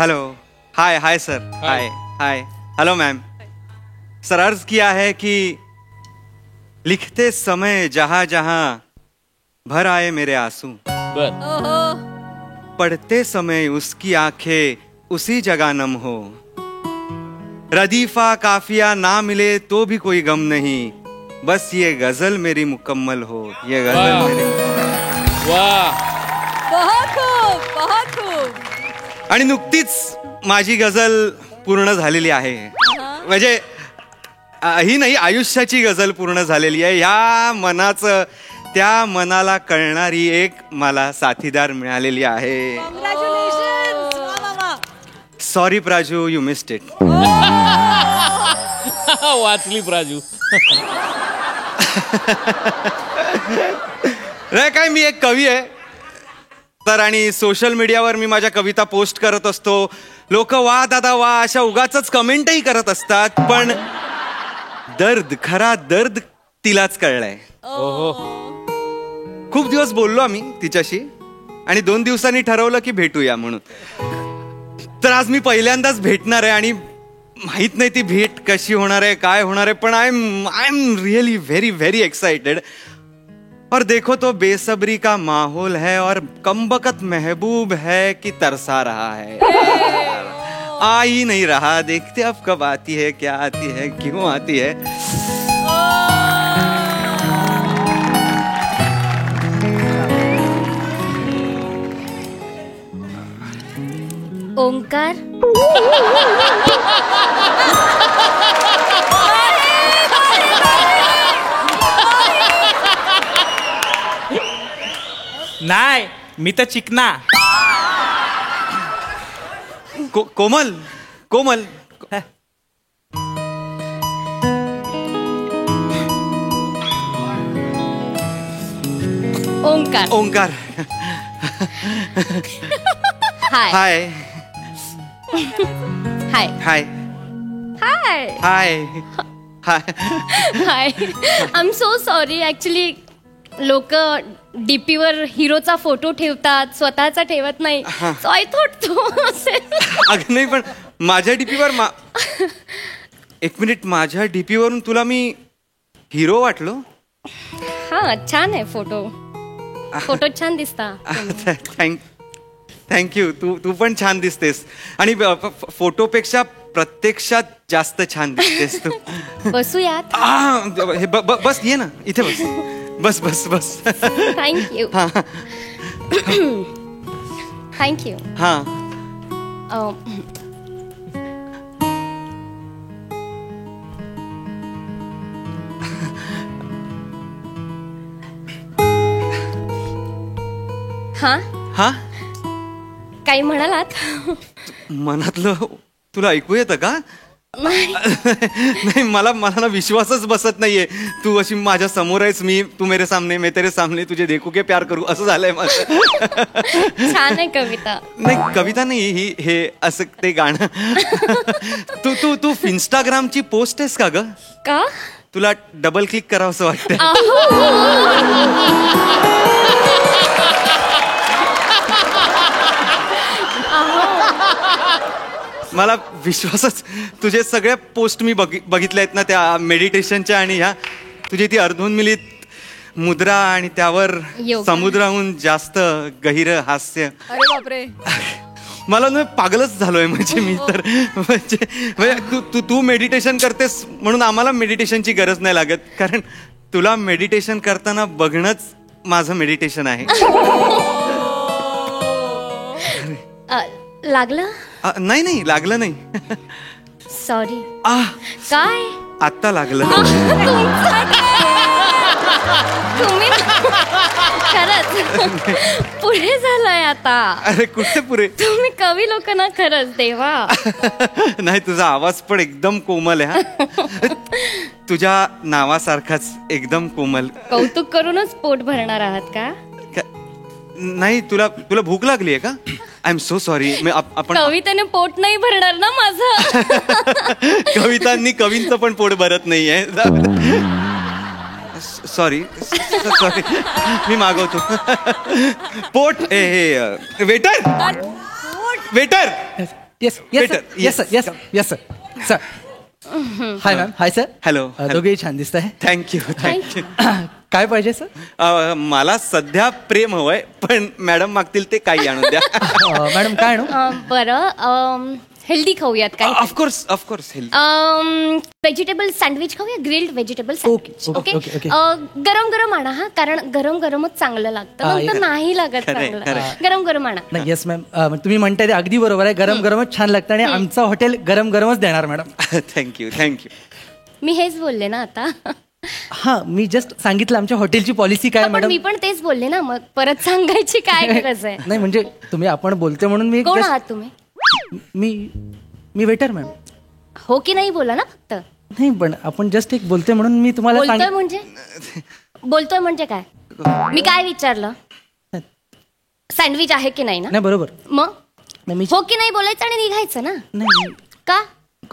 Hello, हाय hi sir, हाय हाय, hello ma'am. Sir अर्ज KIA है कि लिखते समय जहां जहां भर आए मेरे आंसू, पढ़ते समय उसकी आंखें उसी जगह नम हो। रदीफा काफिया ना मिले तो भी कोई गम नहीं, बस ये गजल मेरी मुकम्मल हो, ये गजल मेरी। वाह, बहुत खूप, बहुत खूप. आणि नुकतीच माझी गजल पूर्ण झालेली आहे. म्हणजे ही नाही, आयुष्याची गजल पूर्ण झालेली आहे. ह्या मनाचं, त्या मनाला कळणारी एक मला साथीदार मिळालेली आहे. Congratulations. वा, वा, वा. Sorry Praju, you missed it. वाचली प्राजू. नाही काय, मी एक कवी आहे तर, आणि सोशल मीडियावर मी माझ्या कविता पोस्ट करत असतो. लोक वा दादा वा अशा उगाच कमेंटही करत असतात, पण दर्द, खरा दर्द तिलाच कळलाय. खूप दिवस बोललो आम्ही तिच्याशी आणि 2 दिवसांनी ठरवलं की भेटूया म्हणून. तर आज मी पहिल्यांदाच भेटणार आहे आणि माहित नाही ती भेट कशी होणार आहे, काय होणार आहे, पण I am really very very excited. और देखो तो बेसब्री का माहौल है और कमबख्त महबूब है कि तरसा रहा है. आ ही नहीं रहा, देखते अब कब आती है, क्या आती है, क्यों आती है. ओंकार, नाही, मी तर चिकना. Komal, Komal. Omkar. Omkar. Hi hi hi hi hi hi hi. Hi. I am so sorry. Actually लोक डीपीवर हिरोचा फोटो ठेवतात, स्वतःचा ठेवत नाही. सो आय थॉट तो असेल. अगं नाही, पण माझ्या डीपीवर एक मिनिट, माझ्या डीपीवरून तुला मी हिरो वाटलो? हा, छान आहे फोटो. फोटो छान दिसता. थँक्यू. तू पण छान दिसतेस आणि फोटोपेक्षा प्रत्यक्षात जास्त छान दिसतेस तू. बसूयात. हे बस, ये ना इथे बस. बस बस बस. थँक्यू. थँक्यू. हा. हा हा, काही म्हणालात? मनातलं तुला ऐकू येतं का? नाही, मला ना विश्वासच बसत नाहीये. तू अशी माझ्या समोर आहेस, तू मेरे सामने, मैं तेरे सामने, तुझे देखू के प्यार करू, असं झालंय माझं. छान आहे कविता. नाही, कविता नाही, हे असं ते गाणं. तू इंस्टाग्रामची पोस्ट आहेस का ग? का? तुला डबल क्लिक करावं असं वाटतं. मला विश्वासच, तुझे सगळे पोस्ट मी बघितले आहेत ना, त्या मेडिटेशनच्या, आणि ह्या तुझी ती अर्धोन्मिलित मुद्रा आणि त्यावर समुद्राहून जास्त गहिर हास्य. अरे बापरे. मला ना पागलच झालोय. म्हणजे मी तर म्हणजे तू मेडिटेशन करतेस म्हणून आम्हाला मेडिटेशनची गरज नाही लागत, कारण तुला मेडिटेशन करताना बघणंच माझं मेडिटेशन आहे. लागलं? नाही, लागलं नाही. सॉरी. काय? आत्ता लागलं. तुम्ही खरंच पुढे झालंय आता. अरे कुठे पुढे? तुम्ही कवी लोक ना, खरंच देवा. नाही, तुझा आवाज पण एकदम कोमल आहे. तुझ्या नावासारखाच एकदम कोमल. कौतुक करूनच पोट भरणार आहात का? नाही, तुला भूक लागली आहे का? I am so sorry. आपण कवितेने पोट नाही भरणार ना माझं. कवितांनी कवींचं पण पोट भरत नाहीये. सॉरी, मी मागवतो. पोट. Waiter, waiter, yes yes Better, yes sir yes yes sir sir hi ma'am hi sir Hello. दोघेही छान दिसत आहे थँक्यू थँक्यू काय पाहिजे सर मला सध्या प्रेम हवंय पण मॅडम मागतील ते काही आणून द्या मॅडम काय आणू बरं हेल्दी खाऊयात काही of course of course health vegetable sandwich खाऊया grilled vegetable sandwich okay, okay okay. गरम गरम आणा हा कारण गरम गरमच चांगलं लागतं नंतर नाही लागत खरंय, चांगलं खरंय. गरम गरम आणा नाही येस मॅम तुम्ही म्हणताय ते अगदी बरोबर आहे गरम गरमच छान लागतं आणि आमचं हॉटेल गरम गरमच देणार मॅडम थँक्यू थँक्यू मी हेच बोलले ना आता हा मी जस्ट सांगितलं आमच्या हॉटेलची पॉलिसी काय पण मॅडम मी पण तेच बोलले ना मग परत सांगायची काय गरज आहे नाही म्हणजे तुम्ही आपण बोलते म्हणून मी कोण just- आहात तुम्ही मी वेटर मॅम हो की नाही बोला ना फक्त नाही पण आपण जस्ट एक बोलते म्हणून मी तुम्हाला बोलतोय म्हणजे काय मी काय विचारलं सँडविच आहे की नाही ना नाही बरोबर मग नाही मी हो की नाही बोलायचं आणि निघायचं ना नाही का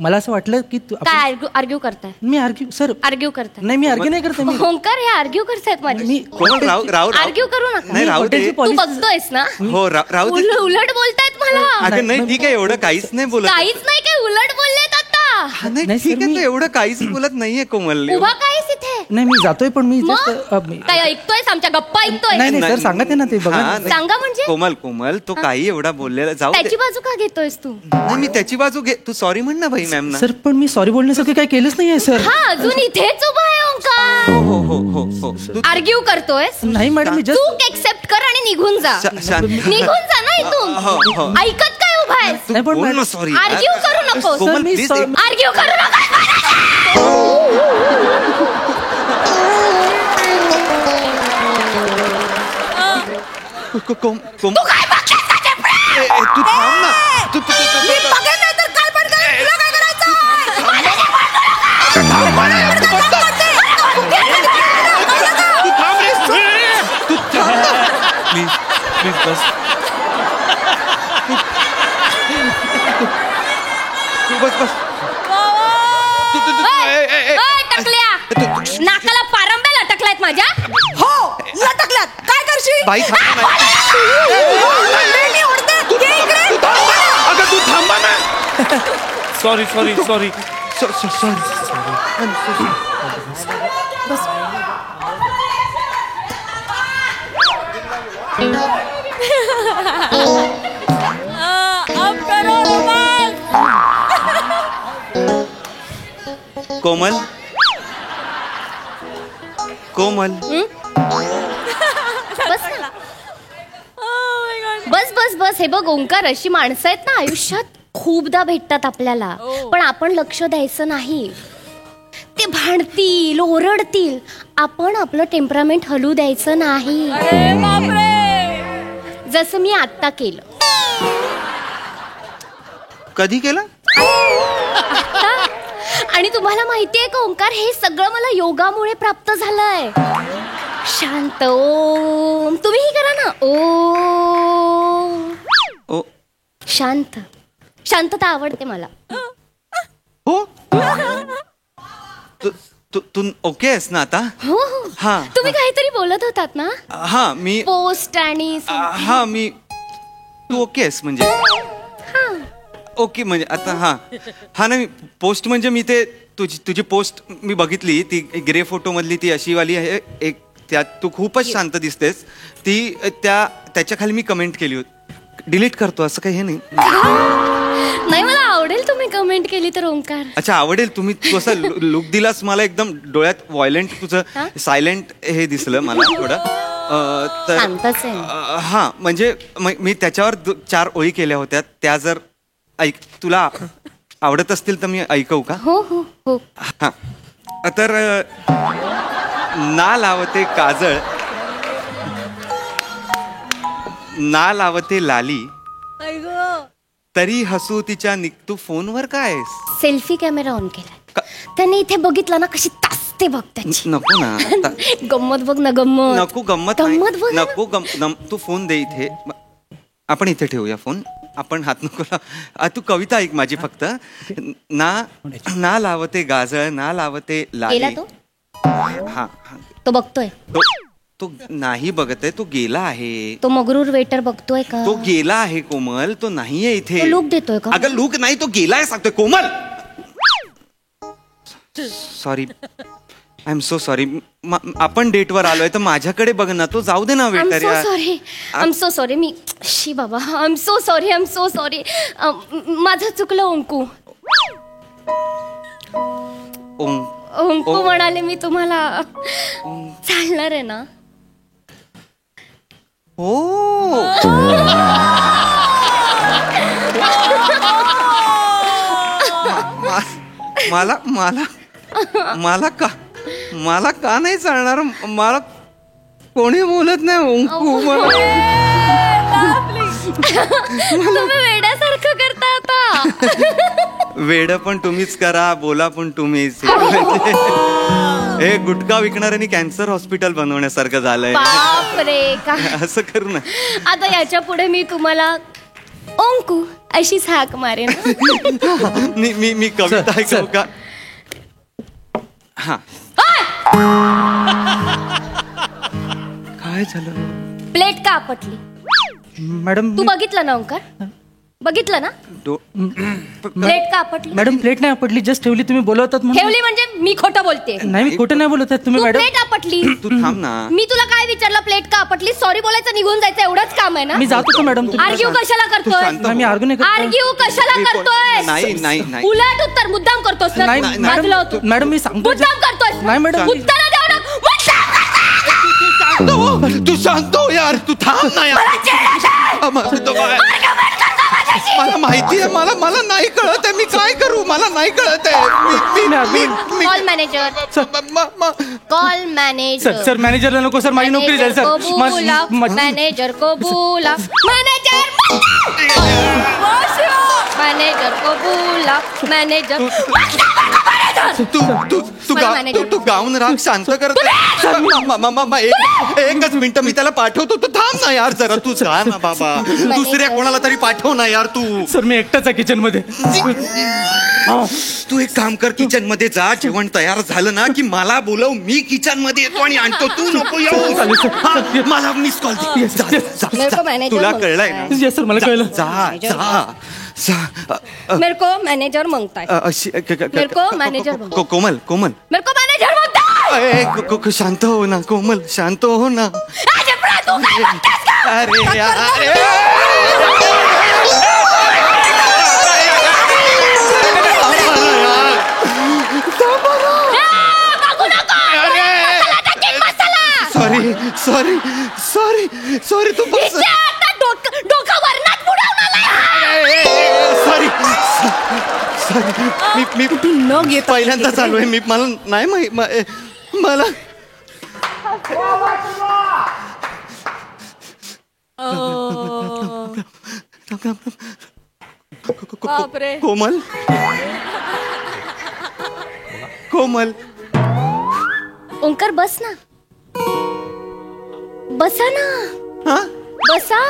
मला असं वाटलं की काय आर्ग्यू करताय मी आर्ग्यू सर आर्ग्यू करताय नाही मी आर्ग्यू नाही करते मी ओंकार हे आर्ग्यू करतायत माझे मी कोमल राहू राहू आर्ग्यू करू नका नाही राहू दे हॉटेलची तू policy- बघतोयस ना हो राहू दे उलट बोलतायत मला अगं नाही ठीक आहे एवढं काहीच नाही बोलत काहीच नाही काय उलट बोललेत आता हा, नाही नाही, ठीक sir, आहे मी- तू एवढं काहीच बोलत नाहीये कोमल उभा काहीच इथे नाही मी जातोय पण मी मग just, काय ऐकतोयस आमच्या गप्पा ऐकतोय नाही नाही सर सांगा ते ना ते बघा हा, ना. नाही. सांगा म्हणजे कोमल कोमल तो काही एवढा बोललेला जाऊ दे. त्याची बाजू का घेतोयस तू नाही मी त्याची बाजू घे तू सॉरी म्हण ना भाई मॅम ना सर पण मी सॉरी बोलण्यासारखं काही केलंच नाहीये सर हा अजून इथेच उभा आहे ओंकार हो हो हो हो तू आर्ग्यू करतोयस नाही मॅडम मी जस्ट चूक एक्सेप्ट कर आणि निघून जा शांत निघून जा ना इथून हो, हो. ऐकत काय उभा आहेस तू नाही, पण बोल मॅम- ना सॉरी आर्ग्यू करू नको कोमल मी प्लीज sorry- आर्ग्यू करू नका कोम तू काय बघतेस त्याच्या पुढे? तू थांब ना तू मी बघेन नाही तर काय पण करेन. तुला काय करायचं? प्लीज प्लीज बस तू बस बस ओय, टकल्या नाकाला पारंब्या लटकलायत माझ्या हो लटकल्यात काय करशील बाई थांबा ना. मी ओढते ये इकडे अगं तू थांबा ना सॉरी सॉरी सॉरी सॉरी अब करो रोमांस कोमल कोमल बस ना. बस बस बस हे बघ ओंकार अशी माणसं आहेत ना आयुष्यात खूपदा भेटतात आपल्याला पण आपण लक्ष द्यायचं नाही ते भांडतील ओरडतील आपण आपलं टेम्परामेंट हलू द्यायचं नाही अरे बापरे जसं मी आत्ता केलं कधी केलं आणि तुम्हाला माहितीये का ओंकार हे सगळं मला योगामुळे प्राप्त झालंय शांत ओम तुम्हीही करा ना ओम ओ शांत शांतता आवडते मला हो तू ओके आहेस ना आता हो हो हा, तुम्ही काहीतरी बोलत होतात ना हा मी पोस्ट आणि हा मी तू ओके आहेस म्हणजे ओके म्हणजे आता हा ना मी पोस्ट म्हणजे मी ते तुझी पोस्ट मी बघितली ती ग्रे फोटो मधली ती अशी वाली आहे एक त्यात तू खूपच शांत दिसतेस ती त्याच्या खाली मी कमेंट केली होती डिलीट करतो असं काही हे नाही नाही मला आवडेल तुम्ही कमेंट केली तर ओंकार अच्छा आवडेल तुम्ही तू असा लुक दिलास मला एकदम डोळ्यात व्हायलेंट तुझं सायलेंट हे दिसलं मला थोडं तर शांतच आहे हा म्हणजे मी त्याच्यावर 4 ओळी केल्या होत्या त्या जर ऐक तुला आवडत असतील तर मी ऐकवू का हो हो हो हा तर ना लावते काजळ ना लावते लाली तरी हसू तिच्या तू फोनवर काय सेल्फी कॅमेरा ऑन केलाय त्याने इथे बघितलं ना कशी तासते बघ त्याची नको ना गंमत बघ ना गंमत नको गंमत नाही. गंमत बघ ना. नको तू फोन दे इथे आपण इथे ठेवूया फोन आपण हात नको तू कविता ऐक माझी फक्त ना लावते गाजळ ना लावते गेला लाली तो हा तो बघतोय तो तो नाही बघत आहे, तो गेला आहे. तो मगरूर वेटर बघतोय का? तो गेला आहे कोमल, तो नाहीये इथे. तो लूक देतोय का? अगं लूक नाही, तो गेलाय सांगतोय Komal. Sorry, I am so sorry. आपण डेटवर आलोय तर माझ्याकडे बघ ना, तो जाऊ दे ना waiter. I am so sorry. Me she बाबा, आय एम सो सॉरी. माझं चुकलं ओंकू. ओंकू म्हणाले मी तुम्हाला. चालणार आहे ना? हो. मला मला मला का मला का नाही चालणार? मला कोणी बोलत नाही ओंकू. तुम्ही वेड्यासारखं करता आता. वेड पण तुम्हीच करा, बोला पण तुम्हीच. हे गुटखा विकणाऱ्यांनी कॅन्सर हॉस्पिटल बनवण्यासारखं झालंय. बापरे, काय असं करू ना. आता याच्या पुढे मी तुम्हाला ओंकू अशीच हाक मारेन. मी कविता ऐकू का? हा. काय झालं? प्लेट का आपटली? मॅडम तू बघितलं ना ओंकार? बघितलं ना? प्लेट का आपटली? मॅडम प्लेट नाही आपटली, जस्ट ठेवली. तुम्ही बोलवतात म्हणून. ठेवली म्हणजे मी खोटं बोलते. नाही, मी खोटं नाही बोलत आहे. तुम्ही तू मॅडम प्लेट आपटली. तू थांब ना. मी तुला काय विचारलं? प्लेट का आपटली? सॉरी बोलायचं, निघून जायचं, एवढंच काम आहे ना? मी जात होतो मॅडम. तुम्ही आर्ग्यू कशाला करतोय? नाही, मी आर्ग्यू नाही करत. आर्ग्यू कशाला करतोय? नाही. उलट उत्तर मुद्दाम करतोस ना? नाही, बाजूला होतो. मॅडम मी सांगतो. मुद्दाम करतोस. नाही मॅडम. उत्तर द्या ना. तू सांगतो यार, तू थांब ना यार. मला माहिती आहे, मला नाही कळत आहे. मी काय करू? मला नाही कळत आहे. Call manager. Call manager. Sir मॅनेजरला नको सर, माझी नोकरी जाईल सर. मॅनेजर को बोला. मॅनेजर तू गाऊन राग शांत करत. एकच मिनिट, मी त्याला पाठवतो. तू थांब ना यार जरा. तू जा ना बाबा, दुसऱ्या कोणाला तरी पाठव ना यार तू. सर मी एकटाच आहे किचन मध्ये. तू एक काम कर, किचन मध्ये जा. जेवण तयार झालं ना की मला बोलव. मी किचन मध्ये येतो आणि आणतो. तू नको येऊ. मला मिस कॉल दे. तुला कळलंय ना? येस सर, मला कळलं. जा. मेरे को मैनेजर मांगता है. मेरे को मैनेजर कोमल मेरे को मैनेजर मांगता है. शांत हो ना कोमल, शांत हो ना. अरे यार, सॉरी तू डोका वरनात मी पहिल्यांदा चालू आहे. मला नाही मला बापरे. कोमल ओंकार बस ना. बसा ना. हा बसा.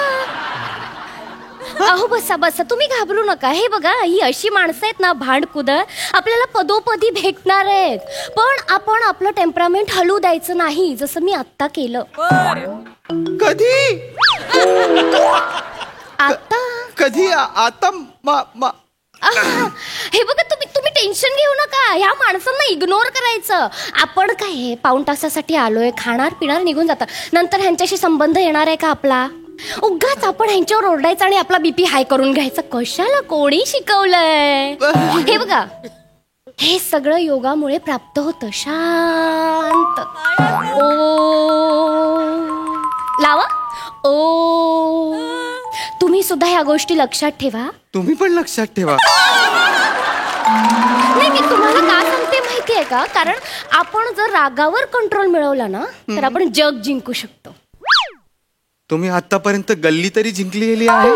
अहो बसा. तुम्ही घाबरू नका. हे बघा, ही अशी माणसं आहेत ना भांडकुद, आपल्याला पदोपदी भेटणार आहेत. पण आपण आपलं टेम्परामेंट हलू द्यायचं नाही, जसं मी आत्ता केलं. कधी आता हे बघा, तुम्ही टेन्शन घेऊ नका. ह्या माणसांना इग्नोर करायचं. आपण काय पाऊण तासासाठी आलोय, खाणार पिणार निघून जातात. नंतर ह्यांच्याशी संबंध येणार आहे का आपला? उगाच आपण ह्यांच्यावर ओरडायचं आणि आपला बीपी हाय करून घ्यायचा. कशाला? कोणी शिकवलंय? हे बघा, हे सगळं योगामुळे प्राप्त होतं. शांत. लावा. तुम्ही सुद्धा ह्या गोष्टी लक्षात ठेवा. तुम्ही पण लक्षात ठेवा. नाही, मी तुम्हाला का सांगते माहितीये का? कारण आपण जर रागावर कंट्रोल मिळवला ना, तर आपण जग जिंकू शकतो. तुम्ही आतापर्यंत गल्ली तरी जिंकलेली आहे.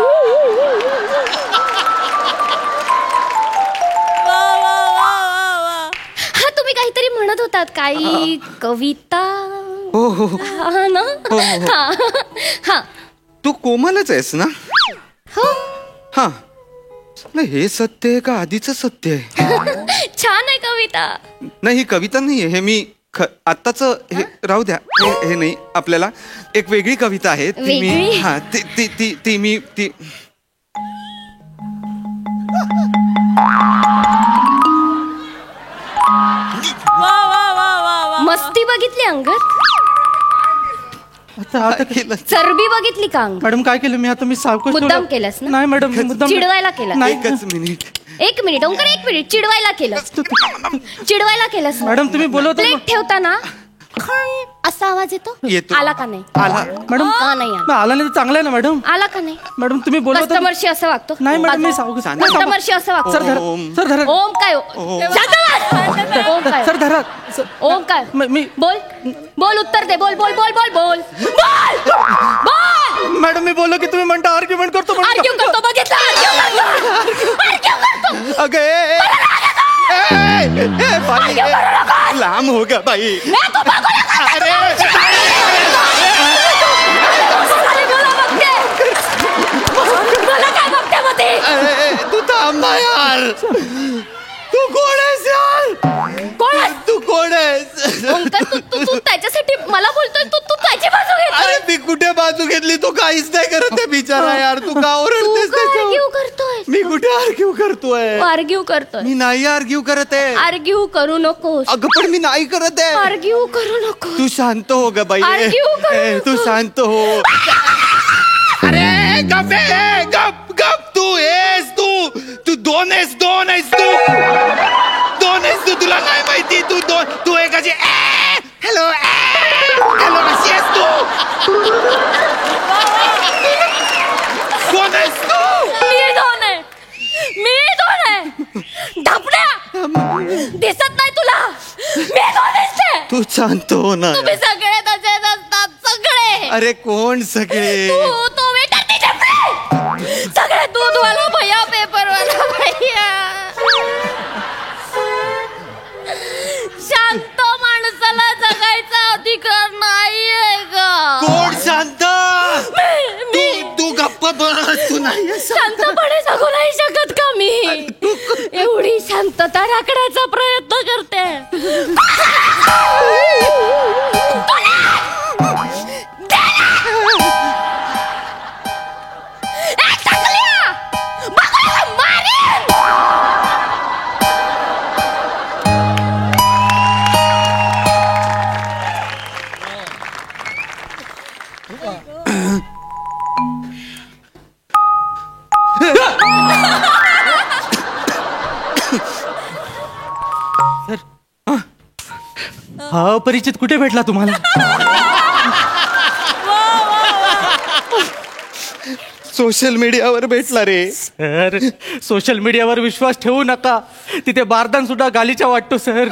हा, तुम्ही काहीतरी म्हणत होतात. काही कविता. हो हा ना. हा. तू कोमलच आहेस ना? हो. हा. नाही, हे सत्य आहे का आधीच सत्य आहे? छान आहे कविता. नाही, ही कविता नाहीये. हे मी आत्ताच हे राहू द्या, हे नाही. आपल्याला एक वेगळी कविता आहे ती मी वेगळी? हा ती ती ती ती मी ती वा वा वा वा वा मस्ती बघितली अंगत? आता केलं. चरबी बघितली का अंग? मॅडम काय केलं मी आता मी सावकाश मुद्दाम बोललो. केलंस ना? नाही मॅडम मुद्दाम चिडवायला केलं? नाही एकच मिनिट. एक मिनिट ओंकार, एक मिनिट. चिडवायला केलं? चिडवायला केलंस? मॅडम तुम्ही बोलवता प्लेट ठेवताना असा आवाज येतो? येतो. आला का नाही? आला. मॅडम का नाही आला? आला नाही तर चांगलं आहे ना मॅडम. आला का नाही? मॅडम तुम्ही बोलवता कस्टमरशी असं वागतो? नाही मॅडम मी सावकाश कस्टमरशी असं सर वागतो? धरा ओम. सर धरा ओम काय शांत बस. ओम काय सर धरा सर, ओम काय मी बोल बोल, उत्तर दे. बोल बोल बोल बोल बोल बोल बोल. मॅडम मी बोललो की तुम्ही म्हणता आर्ग्युमेंट करतो म्हणून. आर्ग्यू करतो, बघितलं? आर्ग्यू करतो. अगं बाई, लांब हो गा बाई. अरे मला काय बघते मग ते? अरे तू थांब ना यार. तू कोण आहेस यार? कोण आहेस? तू कोण आहेस? ओंकार, तू तू तू त्याच्यासाठी मला बोलतोय, तू तू त्याची बाजू अरे घेतोय. मी कुठे बाजू घेतली? तू काहीच नाही करत आहे बिचारा यार. तू का तू ओरडतेस आर्ग्यू त्याच्यावर? करतोय? मी कुठे आर्ग्यू करतोय? आर्ग्यू करतोय? मी नाही आर्ग्यू करत आहे. आर्ग्यू करू नकोस. अगं पण मी नाही करत आहे. आर्ग्यू करू नको. तू शांत हो ग बाई. Argue करू ए, तू नको. शांत हो. अरे गप रे, गप गप. तू दोन आहेस तू दोन आहेस तू. तुला नाही माहिती तू दोन. तू एकाची हॅलो हॅलो कशी आहेस तू? कोण आहेस तू? मी दोन आहे, मी दोन आहे. ढापड्या दिसत नाही तुला? मी दोन दिसते. तू शांत हो ना. तुम्ही सगळे तसेच असतात, सगळे. अरे कोण सगळे? तू तुम्ही टट्टी चपडे. सगळे दूधवाला भैया, पेपरवाला भैया. शांत माणसाला जगायचा अधिकार नाहीये का? कोण शांत? मी तू गप्प बस. तू नाही असं. शांतपणे जगू नाही शकत का मी? एवढी शांतता राखण्याचा प्रयत्न करते. ए, टाकल्या! बघायला मारेन! हा परिचित कुठे भेटला तुम्हाला? सोशल मीडियावर भेटला रे. सर सोशल मीडियावर विश्वास ठेवू नका. तिथे बारदान सुद्धा गालीच्या वाटतो सर.